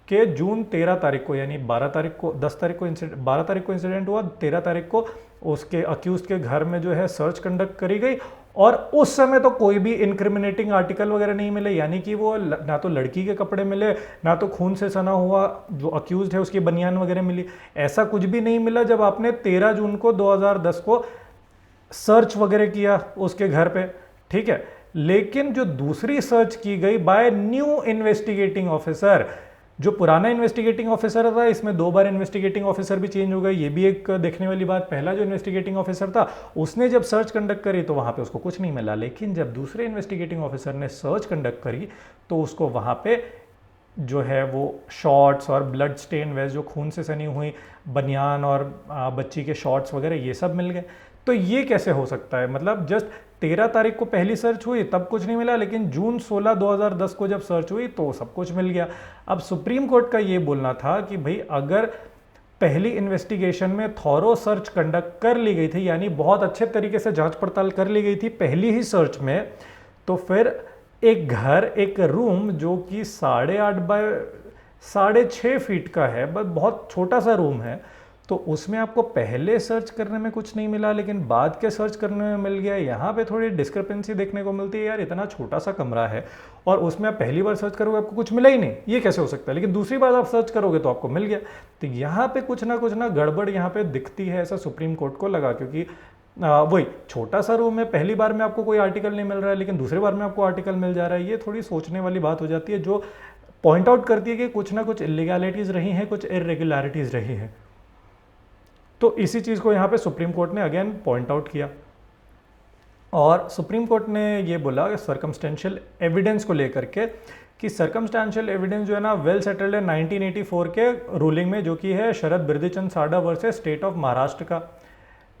के जून 13 तारीख को, यानी 12 तारीख को, 10 तारीख को इंसिडेंट, 12 तारीख को इंसिडेंट हुआ, 13 तारीख को उसके अक्यूज के घर में जो है सर्च कंडक्ट करी गई और उस समय तो कोई भी इनक्रिमिनेटिंग आर्टिकल वगैरह नहीं मिले, यानी कि वो ना तो लड़की के कपड़े मिले, ना तो खून से सना हुआ जो अक्यूज है उसकी बनियान वगैरह मिली, ऐसा कुछ भी नहीं मिला जब आपने 13 जून को 2010 को सर्च वगैरह किया उसके घर पे। ठीक है, लेकिन जो दूसरी सर्च की गई बाय न्यू इन्वेस्टिगेटिंग ऑफिसर, जो पुराना इन्वेस्टिगेटिंग ऑफिसर था, इसमें 2 बार इन्वेस्टिगेटिंग ऑफिसर भी चेंज हो गए, ये भी एक देखने वाली बात। पहला जो इन्वेस्टिगेटिंग ऑफिसर था उसने जब सर्च कंडक्ट करी तो वहाँ पे उसको कुछ नहीं मिला, लेकिन जब दूसरे इन्वेस्टिगेटिंग ऑफिसर ने सर्च कंडक्ट करी तो उसको वहाँ पे जो है वो शॉर्ट्स और ब्लड स्टेन वेस्ट, जो खून से सनी हुई बनियान और बच्ची के शॉर्ट्स वगैरह ये सब मिल गए। तो ये कैसे हो सकता है? मतलब जस्ट 13 तारीख को पहली सर्च हुई तब कुछ नहीं मिला, लेकिन जून 16, 2010 को जब सर्च हुई तो सब कुछ मिल गया। अब सुप्रीम कोर्ट का ये बोलना था कि भाई अगर पहली इन्वेस्टिगेशन में थॉरो सर्च कंडक्ट कर ली गई थी, यानी बहुत अच्छे तरीके से जांच पड़ताल कर ली गई थी पहली ही सर्च में, तो फिर एक घर, एक रूम जो कि 8.5 बाय 6.5 फीट का है, बस बहुत छोटा सा रूम है, तो उसमें आपको पहले सर्च करने में कुछ नहीं मिला लेकिन बाद के सर्च करने में मिल गया। यहाँ पे थोड़ी डिस्क्रिपेंसी देखने को मिलती है, यार इतना छोटा सा कमरा है और उसमें आप पहली बार सर्च करोगे आपको कुछ मिला ही नहीं, ये कैसे हो सकता है, लेकिन दूसरी बार आप सर्च करोगे तो आपको मिल गया। तो यहाँ पे कुछ ना गड़बड़ यहाँ पे दिखती है, ऐसा सुप्रीम कोर्ट को लगा, क्योंकि वही छोटा सा रूम में पहली बार में आपको कोई आर्टिकल नहीं मिल रहा है लेकिन दूसरी बार में आपको आर्टिकल मिल जा रहा है। ये थोड़ी सोचने वाली बात हो जाती है, जो पॉइंट आउट करती है कि कुछ ना कुछ इलीगैलिटीज रही हैं, कुछ इरेगुलरिटीज रही हैं। तो इसी चीज़ को यहाँ पे सुप्रीम कोर्ट ने अगेन पॉइंट आउट किया और सुप्रीम कोर्ट ने ये बोला सर्कमस्टेंशियल एविडेंस को लेकर के कि सर्कमस्टेंशियल एविडेंस जो है ना वेल सेटल्ड है 1984 के रूलिंग में, जो कि है शरद बिरदीचंद साडा वर्सेस स्टेट ऑफ महाराष्ट्र का।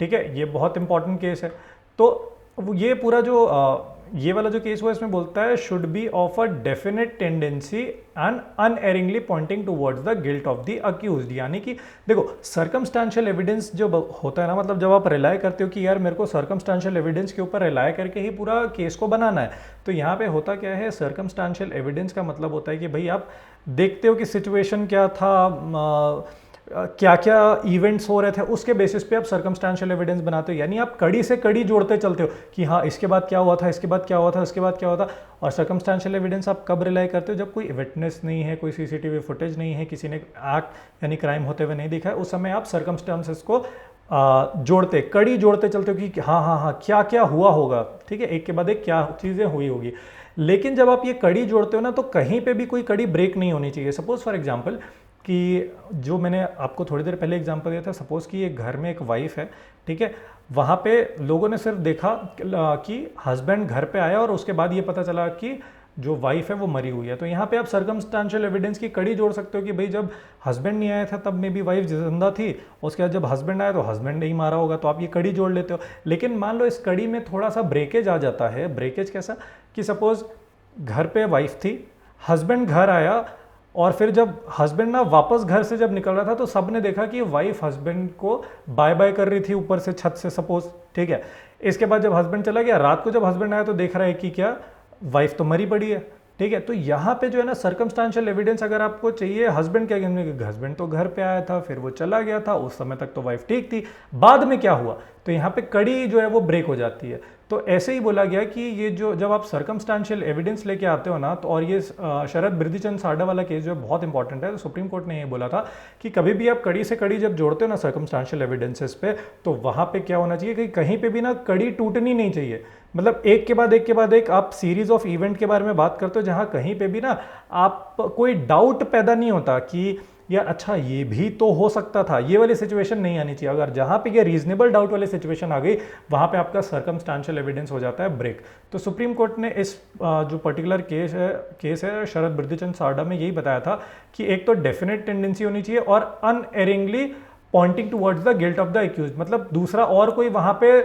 ठीक है, ये बहुत इंपॉर्टेंट केस है। तो ये पूरा जो ये वाला जो केस हुआ इसमें बोलता है should be of a definite tendency and unerringly pointing towards the guilt of the accused. यानी कि देखो सर्कमस्टेंशियल एविडेंस जो होता है ना, मतलब जब आप रिलाय करते हो कि यार मेरे को सर्कमस्टेंशियल एविडेंस के ऊपर रिलाय करके ही पूरा केस को बनाना है, तो यहाँ पे होता क्या है, सर्कमस्टेंशियल एविडेंस का मतलब होता है कि भाई आप देखते हो कि सिचुएशन क्या था, क्या क्या इवेंट्स हो रहे थे, उसके बेसिस पे आप सर्कमस्टेंशियल एविडेंस बनाते हो। यानी आप कड़ी से कड़ी जोड़ते चलते हो कि हाँ इसके बाद क्या हुआ था, इसके बाद क्या हुआ था, इसके बाद क्या हुआ था। और सर्कमस्टेंशियल एविडेंस आप कब रिलाई करते हो, जब कोई विटनेस नहीं है, कोई सीसीटीवी फुटेज नहीं है, किसी ने एक्ट यानी क्राइम होते हुए नहीं दिखा है, उस समय आप सर्कमस्टेंसेस को जोड़ते कड़ी जोड़ते चलते हो कि हाँ हाँ हाँ क्या क्या हुआ होगा। ठीक है, एक के बाद एक क्या चीज़ें हुई होगी। लेकिन जब आप ये कड़ी जोड़ते हो ना, तो कहीं पे भी कोई कड़ी ब्रेक नहीं होनी चाहिए। सपोज फॉर एग्जांपल कि जो मैंने आपको थोड़ी देर पहले एग्जांपल दिया था, सपोज कि एक घर में एक वाइफ है, ठीक है, वहाँ पे लोगों ने सिर्फ देखा कि हस्बैंड घर पे आया और उसके बाद ये पता चला कि जो वाइफ है वो मरी हुई है। तो यहाँ पे आप सर्कमस्टेंशियल एविडेंस की कड़ी जोड़ सकते हो कि भाई जब हस्बैंड नहीं आया था तब में भी वाइफ जिंदा थी, उसके बाद जब हस्बैंड आया तो हस्बैंड नहीं मारा होगा, तो आप ये कड़ी जोड़ लेते हो। लेकिन मान लो इस कड़ी में थोड़ा सा ब्रेकेज आ जाता है। ब्रेकेज कैसा कि सपोज घर पे वाइफ थी, हस्बैंड घर आया और फिर जब हस्बैंड ना वापस घर से जब निकल रहा था तो सब ने देखा कि वाइफ हस्बैंड को बाय बाय कर रही थी ऊपर से छत से सपोज। ठीक है, इसके बाद जब हस्बैंड चला गया, रात को जब हस्बैंड आया तो देख रहा है कि क्या वाइफ तो मरी पड़ी है। ठीक है, तो यहाँ पे जो है ना सर्कमस्टेंशियल एविडेंस अगर आपको चाहिए, हस्बैंड क्या कहने, हस्बैंड तो घर पे आया था, फिर वो चला गया था, उस समय तक तो वाइफ ठीक थी, बाद में क्या हुआ, तो यहाँ पे कड़ी जो है वो ब्रेक हो जाती है। तो ऐसे ही बोला गया कि ये जो जब आप सर्कमस्टेंशियल एविडेंस लेके आते हो ना, तो और ये शरद बिरदीचंद साडा वाला केस जो है बहुत इंपॉर्टेंट है। तो सुप्रीम कोर्ट ने ये बोला था कि कभी भी आप कड़ी से कड़ी जब जोड़ते हो ना सर्कमस्टेंशियल एविडेंसेस पे, तो वहाँ पे क्या होना चाहिए कि कहीं पे भी ना कड़ी टूटनी नहीं चाहिए। मतलब एक के बाद एक के बाद एक आप सीरीज ऑफ इवेंट के बारे में बात करते हो जहाँ कहीं पे भी ना आप कोई डाउट पैदा नहीं होता कि यार अच्छा ये भी तो हो सकता था, ये वाली सिचुएशन नहीं आनी चाहिए। अगर जहाँ पे ये रीजनेबल डाउट वाली सिचुएशन आ गई, वहाँ पे आपका सर्कमस्टेंशियल एविडेंस हो जाता है ब्रेक। तो सुप्रीम कोर्ट ने इस जो पर्टिकुलर केस है शरद बिरदीचंद साडा में यही बताया था कि एक तो डेफिनेट टेंडेंसी होनी चाहिए और unerringly pointing towards the guilt of the accused. मतलब दूसरा और कोई वहाँ पे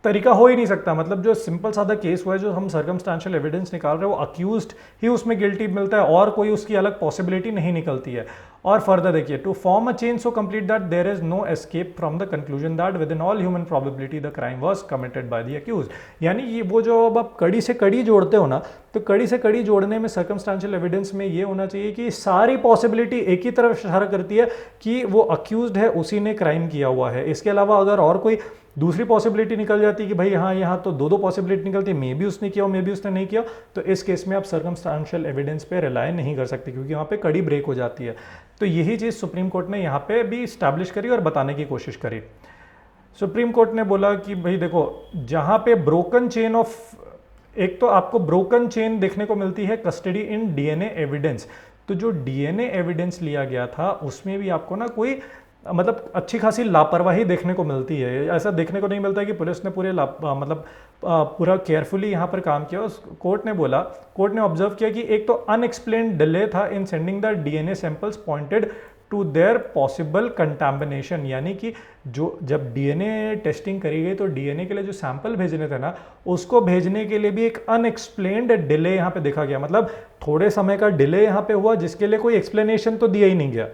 तरीका हो ही नहीं सकता। मतलब जो सिंपल सादा केस हुआ है, जो हम सर्कमस्टेंशियल एविडेंस निकाल रहे हैं, वो अक्यूज्ड ही उसमें गिल्टी मिलता है और कोई उसकी अलग पॉसिबिलिटी नहीं निकलती है। और फर्दर देखिए, to form a chain so complete that there is no escape from the conclusion that within all human probability the crime was committed by the accused. यानी ये वो जो अब आप कड़ी से कड़ी जोड़ते हो ना, तो कड़ी से कड़ी जोड़ने में सर्कमस्टेंशियल एविडेंस में ये होना चाहिए कि सारी पॉसिबिलिटी एक ही तरफ इशारा करती है कि वो अक्यूज्ड है, उसी ने क्राइम किया हुआ है। इसके अलावा अगर और कोई दूसरी पॉसिबिलिटी निकल जाती है कि भाई हाँ यहाँ तो दो पॉसिबिलिटी निकलती है, मे भी उसने किया हो, मे भी उसने नहीं किया, तो इस केस में आप सर्कमस्टेंशियल एविडेंस पे रिलाय नहीं कर सकते क्योंकि वहाँ पे कड़ी ब्रेक हो जाती है। तो यही चीज़ सुप्रीम कोर्ट ने यहाँ पे भी स्टैब्लिश करी और बताने की कोशिश करी। सुप्रीम कोर्ट ने बोला कि भाई देखो, जहाँ पे ब्रोकन चेन ऑफ, एक तो आपको ब्रोकन चेन देखने को मिलती है कस्टडी इन डीएनए एविडेंस। तो जो डीएनए एविडेंस लिया गया था उसमें भी आपको ना कोई मतलब अच्छी खासी लापरवाही देखने को मिलती है। ऐसा देखने को नहीं मिलता है कि पुलिस ने पूरा केयरफुली यहाँ पर काम किया। उस कोर्ट ने ऑब्जर्व किया कि एक तो अनएक्सप्लेन्ड डिले था in sending the DNA samples pointed to their possible contamination. यानी कि जो जब डीएनए टेस्टिंग करी गई तो डीएनए के लिए जो सैंपल भेजने थे ना, उसको भेजने के लिए भी एक अनएक्सप्लेन्ड डिले यहाँ पे देखा गया। मतलब थोड़े समय का डिले यहाँ पे हुआ जिसके लिए कोई एक्सप्लेनेशन तो दिया ही नहीं गया।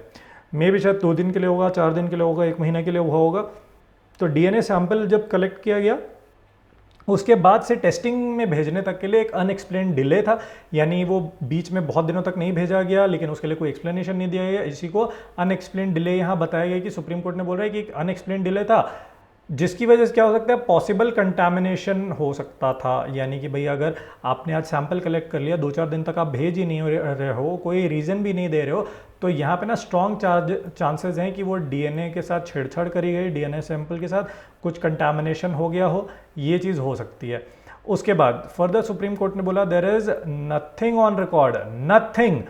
मे भी शायद 2 दिन के लिए होगा, 4 दिन के लिए होगा, 1 महीने के लिए हुआ होगा। तो डीएनए सैंपल जब कलेक्ट किया गया उसके बाद से टेस्टिंग में भेजने तक के लिए एक अनएक्सप्लेन डिले था, यानी वो बीच में बहुत दिनों तक नहीं भेजा गया, लेकिन उसके लिए कोई एक्सप्लेनेशन नहीं दिया गया। इसी को अनएक्सप्लेन डिले यहाँ बताया गया कि सुप्रीम कोर्ट ने बोल रहा है कि एक अनएक्सप्लेन डिले था, जिसकी वजह से क्या हो सकता है, पॉसिबल कंटामिनेशन हो सकता था। यानी कि भाई अगर आपने आज सैंपल कलेक्ट कर लिया, 2-4 दिन तक आप भेज ही नहीं रहे हो, कोई रीज़न भी नहीं दे रहे हो, तो यहाँ पे ना स्ट्रॉन्ग चांसेस हैं कि वो डीएनए के साथ छेड़छाड़ करी गई, डीएनए सैंपल के साथ कुछ कंटामिनेशन हो गया हो, ये चीज़ हो सकती है। उसके बाद फर्दर सुप्रीम कोर्ट ने बोला there is nothing on record, nothing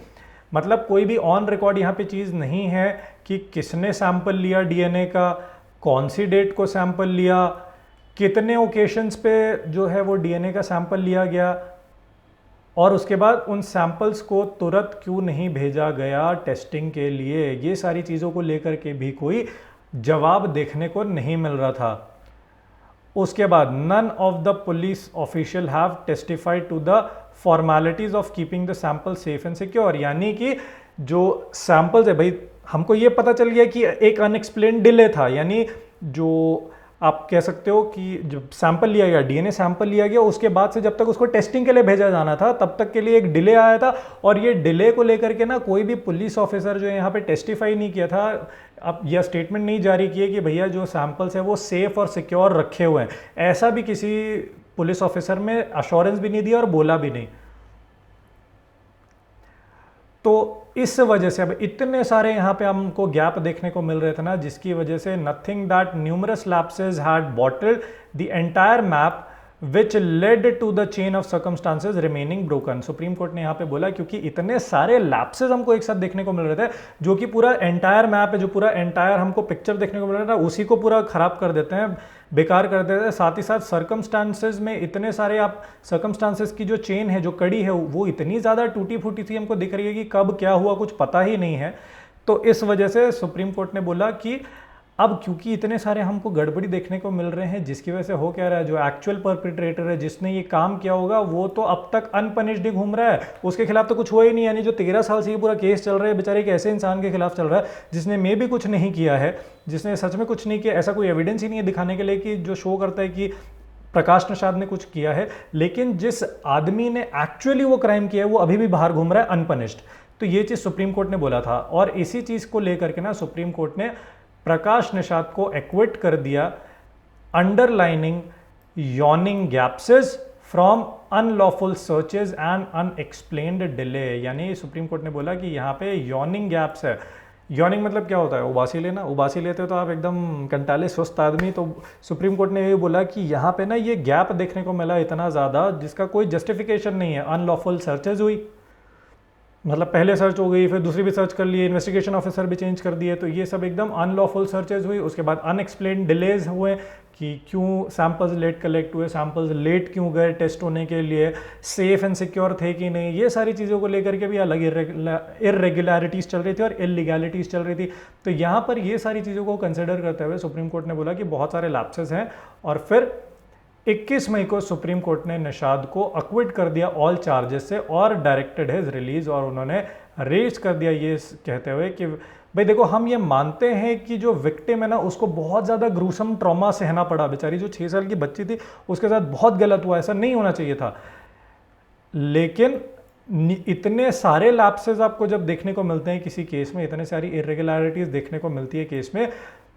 मतलब कोई भी ऑन रिकॉर्ड यहाँ पे चीज़ नहीं है कि किसने सैंपल लिया डीएनए का, कौन सी डेट को सैंपल लिया, कितने ओकेशंस पे जो है वो डीएनए का सैंपल लिया गया, और उसके बाद उन सैंपल्स को तुरंत क्यों नहीं भेजा गया टेस्टिंग के लिए। ये सारी चीज़ों को लेकर के भी कोई जवाब देखने को नहीं मिल रहा था। उसके बाद none of the police official have testified to the formalities of keeping the sample safe and secure. यानी कि जो सैंपल्स है भाई, हमको ये पता चल गया कि एक अनएक्सप्लेन डिले था, यानी जो आप कह सकते हो कि जब सैंपल लिया गया, डीएनए सैंपल लिया गया, उसके बाद से जब तक उसको टेस्टिंग के लिए भेजा जाना था तब तक के लिए एक डिले आया था, और ये डिले को लेकर के ना कोई भी पुलिस ऑफिसर जो है यहाँ पे टेस्टिफाई नहीं किया था, अब यह स्टेटमेंट नहीं जारी किए कि भैया जो सैंपल्स है वो सेफ और सिक्योर रखे हुए हैं। ऐसा भी किसी पुलिस ऑफिसर में अश्योरेंस भी नहीं दिया और बोला भी नहीं। तो इस वजह से अब इतने सारे यहाँ पे हमको गैप देखने को मिल रहे थे ना, जिसकी वजह से nothing that numerous lapses had bottled the entire map which led to the chain of circumstances remaining broken. Supreme court ने यहाँ पे बोला क्योंकि इतने सारे लैप्सेस हमको एक साथ देखने को मिल रहे थे, जो कि पूरा एंटायर मैप है, जो पूरा एंटायर हमको पिक्चर देखने को मिल रहा था, उसी को पूरा खराब कर देते हैं, बेकार कर देते हैं। साथ ही साथ सर्कमस्टांसेस में इतने सारे, आप सर्कमस्टांसेस की जो चेन है, जो कड़ी है, वो इतनी ज़्यादा टूटी फूटी सी हमको दिख रही है कि कब क्या हुआ कुछ पता ही नहीं है। तो इस वजह से सुप्रीम कोर्ट ने बोला कि अब क्योंकि इतने सारे हमको गड़बड़ी देखने को मिल रहे हैं, जिसकी वजह से हो क्या रहा है, जो एक्चुअल परपिट्रेटर है, जिसने ये काम किया होगा, वो तो अब तक अनपनिश्ड ही घूम रहा है, उसके खिलाफ तो कुछ हुआ ही नहीं। यानी जो 13 साल से ये पूरा केस चल रहा है, बेचारे एक ऐसे इंसान के खिलाफ चल रहा है जिसने मे भी कुछ नहीं किया है, जिसने सच में कुछ नहीं किया, ऐसा कोई एविडेंस ही नहीं है दिखाने के लिए कि जो शो करता है कि प्रकाश निषाद ने कुछ किया है। लेकिन जिस आदमी ने एक्चुअली वो क्राइम किया है वो अभी भी बाहर घूम रहा है अनपनिश्ड। तो ये चीज़ सुप्रीम कोर्ट ने बोला था, और इसी चीज़ को लेकर के ना सुप्रीम कोर्ट ने प्रकाश निषाद को एक्विट कर दिया, underlining yawning gaps from unlawful searches and unexplained delay. यानी सुप्रीम कोर्ट ने बोला कि यहाँ पे यॉर्निंग गैप्स है। यॉर्निंग मतलब क्या होता है, उबासी लेना। उबासी लेते हो तो आप एकदम कंटाले सुस्त आदमी। तो सुप्रीम कोर्ट ने ये बोला कि यहाँ पे ना ये गैप देखने को मिला इतना ज़्यादा, जिसका कोई जस्टिफिकेशन नहीं है। अनलॉफुल सर्चेज हुई, मतलब पहले सर्च हो गई, फिर दूसरी भी सर्च कर लिए, इन्वेस्टिगेशन ऑफिसर भी चेंज कर दिए, तो ये सब एकदम अनलॉफुल सर्चेज हुई। उसके बाद अनएक्सप्लेन डिलेज हुए कि क्यों सैंपल्स लेट कलेक्ट हुए, सैंपल्स लेट क्यों गए टेस्ट होने के लिए, सेफ एंड सिक्योर थे कि नहीं, ये सारी चीज़ों को लेकर के भी अलग इरेगुलरिटीज़ चल रही थी और इलीगैलिटीज़ चल रही थी। तो यहाँ पर ये सारी चीज़ों को कंसिडर करते हुए सुप्रीम कोर्ट ने बोला कि बहुत सारे लैप्सेस हैं, और फिर 21 मई को सुप्रीम कोर्ट ने निषाद को अक्विट कर दिया ऑल चार्जेस से और डायरेक्टेड हिज रिलीज। और उन्होंने रेज कर दिया ये कहते हुए कि भाई देखो, हम ये मानते हैं कि जो विक्टिम है ना, उसको बहुत ज़्यादा ग्रूसम ट्रॉमा सहना पड़ा। बेचारी जो 6 साल की बच्ची थी, उसके साथ बहुत गलत हुआ, ऐसा नहीं होना चाहिए था। लेकिन इतने सारे लैप्सेस आपको जब देखने को मिलते हैं किसी केस में, इतने सारी इरेगुलरिटीज़ देखने को मिलती है केस में,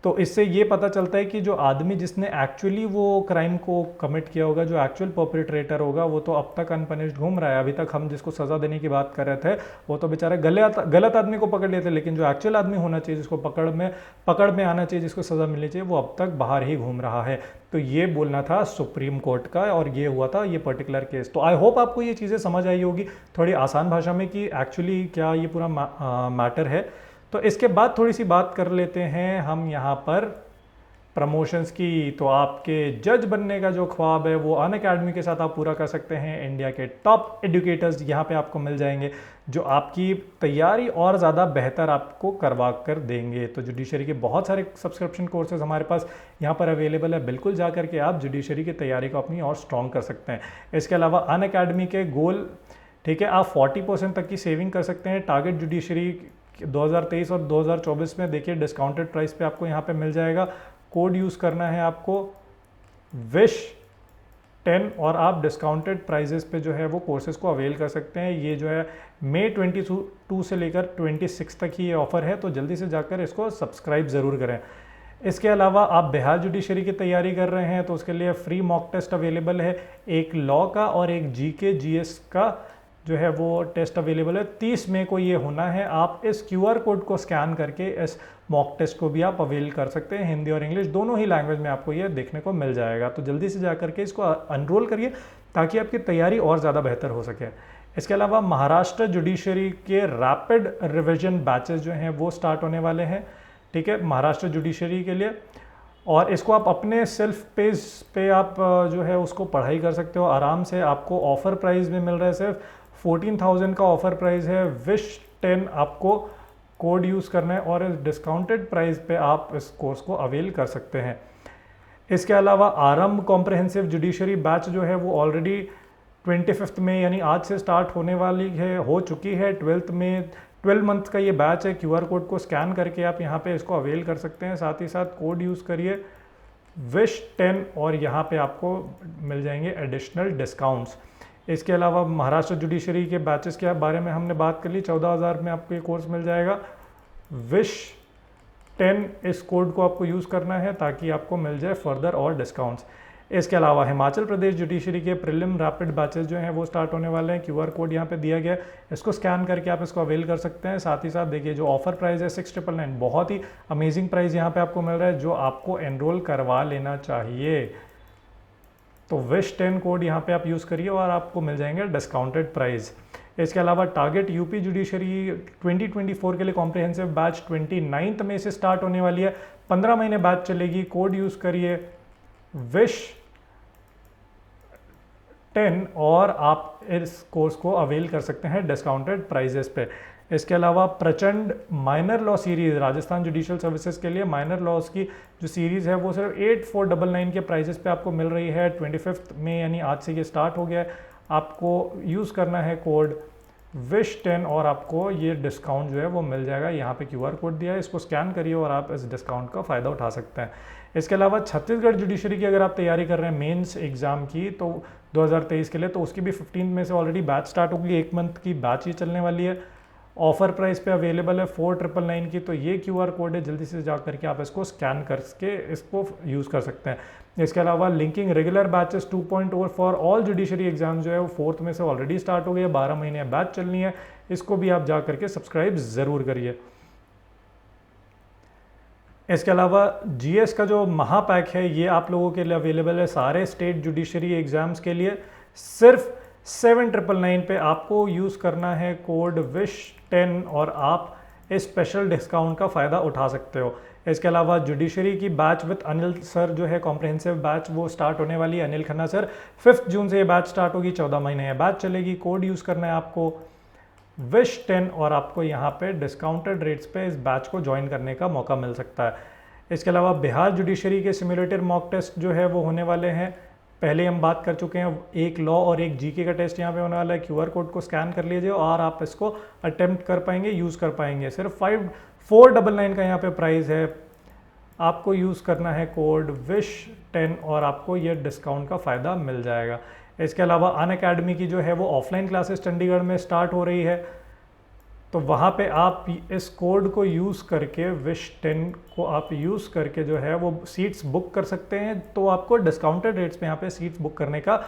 तो इससे ये पता चलता है कि जो आदमी जिसने एक्चुअली वो क्राइम को कमिट किया होगा, जो एक्चुअल परपेट्रेटर होगा, वो तो अब तक अनपनिश्ड घूम रहा है। अभी तक हम जिसको सज़ा देने की बात कर रहे थे, वो तो बेचारे गलत आदमी को पकड़ लेते, लेकिन जो एक्चुअल आदमी होना चाहिए, जिसको पकड़ में आना चाहिए, जिसको सज़ा मिलनी चाहिए, वो अब तक बाहर ही घूम रहा है। तो ये बोलना था सुप्रीम कोर्ट का, और ये हुआ था ये पर्टिकुलर केस। तो आई होप आपको ये चीज़ें समझ आई होगी थोड़ी आसान भाषा में कि एक्चुअली क्या ये पूरा मैटर है। तो इसके बाद थोड़ी सी बात कर लेते हैं हम यहाँ पर प्रमोशंस की। तो आपके जज बनने का जो ख्वाब है वो अनअकैडमी के साथ आप पूरा कर सकते हैं। इंडिया के टॉप एजुकेटर्स यहाँ पे आपको मिल जाएंगे, जो आपकी तैयारी और ज़्यादा बेहतर आपको करवा कर देंगे। तो जुडिशरी के बहुत सारे सब्सक्रिप्शन कोर्सेज हमारे पास यहाँ पर अवेलेबल है। बिल्कुल जा कर के आप जुडिशरी की तैयारी को अपनी और स्ट्रॉन्ग कर सकते हैं। इसके अलावा अनअकैडमी के गोल, ठीक है, आप 40% तक की सेविंग कर सकते हैं। टारगेट जुडिशरी 2023 और 2024 में देखिए डिस्काउंटेड प्राइस पे आपको यहाँ पे मिल जाएगा। कोड यूज़ करना है आपको, विश 10 और आप डिस्काउंटेड प्राइजेस पे जो है वो कोर्सेज को अवेल कर सकते हैं। ये जो है मई 22 से लेकर 26 तक ही ये ऑफ़र है, तो जल्दी से जाकर इसको सब्सक्राइब ज़रूर करें। इसके अलावा आप बिहार जुडिशरी की तैयारी कर रहे हैं तो उसके लिए फ्री मॉक टेस्ट अवेलेबल है, एक लॉ का और एक जीके जीएस का जो है वो टेस्ट अवेलेबल है। 30 मई को ये होना है। आप इस QR कोड को स्कैन करके इस मॉक टेस्ट को भी आप अवेल कर सकते हैं। हिंदी और इंग्लिश दोनों ही लैंग्वेज में आपको ये देखने को मिल जाएगा, तो जल्दी से जा करके इसको एनरोल करिए ताकि आपकी तैयारी और ज़्यादा बेहतर हो सके। इसके अलावा महाराष्ट्र जुडिशरी के रैपिड रिविजन बैचेस जो हैं वो स्टार्ट होने वाले हैं, ठीक है, महाराष्ट्र जुडिशरी के लिए। और इसको आप अपने सेल्फ पेज पे आप जो है उसको पढ़ाई कर सकते हो आराम से। आपको ऑफ़र प्राइस में मिल रहा है, सिर्फ 14,000 का ऑफ़र प्राइस है। विश 10 आपको कोड यूज़ करना है और इस डिस्काउंटेड प्राइस पे आप इस कोर्स को अवेल कर सकते हैं। इसके अलावा आरंभ कॉम्प्रहेंसिव जुडिशरी बैच जो है वो ऑलरेडी 25 में यानी आज से स्टार्ट होने वाली है, हो चुकी है। 12 मंथ का ये बैच है। QR कोड को स्कैन करके आप यहाँ पे इसको अवेल कर सकते हैं। साथ ही साथ कोड यूज़ करिए विश 10 और यहाँ पे आपको मिल जाएंगे एडिशनल डिस्काउंट्स। इसके अलावा महाराष्ट्र जुडिशरी के बैचेस के बारे में हमने बात कर ली। 14,000 में आपको ये कोर्स मिल जाएगा। विश 10 इस कोड को आपको यूज़ करना है ताकि आपको मिल जाए फर्दर और डिस्काउंट्स। इसके अलावा हिमाचल प्रदेश जुडिशरी के प्रीलिम रैपिड बैचेस जो हैं वो स्टार्ट होने वाले हैं। QR कोड यहाँ पे दिया गया है, इसको स्कैन करके आप इसको अवेल कर सकते हैं। साथ ही साथ देखिए जो ऑफर प्राइस है 6,999, बहुत ही अमेजिंग प्राइस यहाँ पे आपको मिल रहा है जो आपको एनरोल करवा लेना चाहिए। तो विश 10 कोड यहाँ पे आप यूज़ करिए और आपको मिल जाएंगे डिस्काउंटेड प्राइस। इसके अलावा टारगेट यूपी जुडिशरी 2024 के लिए कॉम्प्रिहेंसिव बैच 29 मई से स्टार्ट होने वाली है। 15 महीने बैच चलेगी। कोड यूज़ करिए विश 10 और आप इस कोर्स को अवेल कर सकते हैं डिस्काउंटेड प्राइजेस पे। इसके अलावा प्रचंड minor law series Rajasthan judicial services के लिए माइनर लॉज की जो सीरीज़ है वो सिर्फ 8499 के प्राइजेस पे आपको मिल रही है। 25 में यानी आज से ये स्टार्ट हो गया है। आपको यूज़ करना है कोड विश 10 और आपको ये डिस्काउंट जो है वो मिल जाएगा। यहाँ पे QR कोड दिया है, इसको स्कैन करिए और आप इस डिस्काउंट का फ़ायदा उठा सकते हैं। इसके अलावा छत्तीसगढ़ जुडिशरी की अगर आप तैयारी कर रहे हैं मेंस एग्ज़ाम की तो 2023 के लिए, तो उसकी भी 15 में से ऑलरेडी बैच स्टार्ट होगी। 1 मंथ की बैच ये चलने वाली है। ऑफ़र प्राइस पे अवेलेबल है 4,999 की। तो ये QR कोड है, जल्दी से जा करके आप इसको स्कैन करके इसको यूज़ कर सकते हैं। इसके अलावा linking regular batches 2.0 for all judiciary exam जो है वो 4th में से ऑलरेडी स्टार्ट हो गई है। 12 महीने बैच चलनी है, इसको भी आप जा करके सब्सक्राइब ज़रूर करिए। इसके अलावा GS का जो महापैक है ये आप लोगों के लिए अवेलेबल है सारे स्टेट जुडिशरी एग्जाम्स के लिए। सिर्फ 7,999 पे आपको यूज़ करना है कोड विश 10 और आप इस स्पेशल डिस्काउंट का फ़ायदा उठा सकते हो। इसके अलावा जुडिशरी की बैच विद अनिल सर जो है कॉम्प्रहेंसिव बैच वो स्टार्ट होने वाली है। अनिल खन्ना सर 5 जून से ये बैच स्टार्ट होगी। 14 महीने ये बैच चलेगी। कोड यूज़ करना है आपको विश 10 और आपको यहाँ पे डिस्काउंटेड रेट्स पे इस बैच को ज्वाइन करने का मौका मिल सकता है। इसके अलावा बिहार जुडिशरी के सिमुलेटेड मॉक टेस्ट जो है वो होने वाले हैं। पहले हम बात कर चुके हैं, एक लॉ और एक जीके का टेस्ट यहाँ पे होने वाला है। QR कोड को स्कैन कर लीजिए और आप इसको अटेम्प्ट कर पाएंगे, यूज़ कर पाएंगे। सिर्फ 499 का यहाँ पे प्राइस है। आपको यूज़ करना है कोड विश 10 और आपको ये डिस्काउंट का फ़ायदा मिल जाएगा। इसके अलावा अनअकैडमी की जो है वो ऑफलाइन क्लासेस चंडीगढ़ में स्टार्ट हो रही है, तो वहाँ पे आप इस कोड को यूज़ करके विश 10 को आप यूज़ करके जो है वो सीट्स बुक कर सकते हैं। तो आपको डिस्काउंटेड रेट्स पे यहाँ पे सीट्स बुक करने का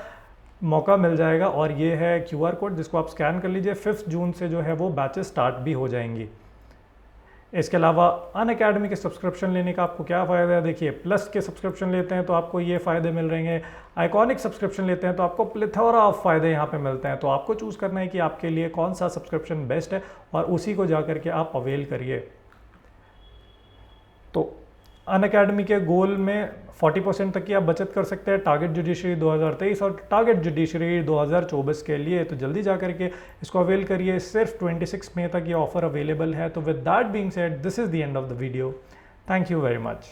मौका मिल जाएगा। और ये है QR कोड जिसको आप स्कैन कर लीजिए। 5 जून से जो है वो बैचेस स्टार्ट भी हो जाएंगी। इसके अलावा अनअकैडमी के सब्सक्रिप्शन लेने का आपको क्या फ़ायदा है, देखिए प्लस के सब्सक्रिप्शन लेते हैं तो आपको ये फ़ायदे मिल रहे हैं। आइकॉनिक सब्सक्रिप्शन लेते हैं तो आपको प्लेथोरा ऑफ फ़ायदे यहाँ पे मिलते हैं। तो आपको चूज़ करना है कि आपके लिए कौन सा सब्सक्रिप्शन बेस्ट है और उसी को जा करके आप अवेल करिए। तो अनअकैडमी के गोल में 40% तक की आप बचत कर सकते हैं टारगेट जुडिशरी 2023 और टारगेट जुडिशरी 2024 के लिए। तो जल्दी जा करके इसको अवेल करिए। सिर्फ 26 मई तक ये ऑफर अवेलेबल है। तो with that being said, this is the end of the video. Thank you very much.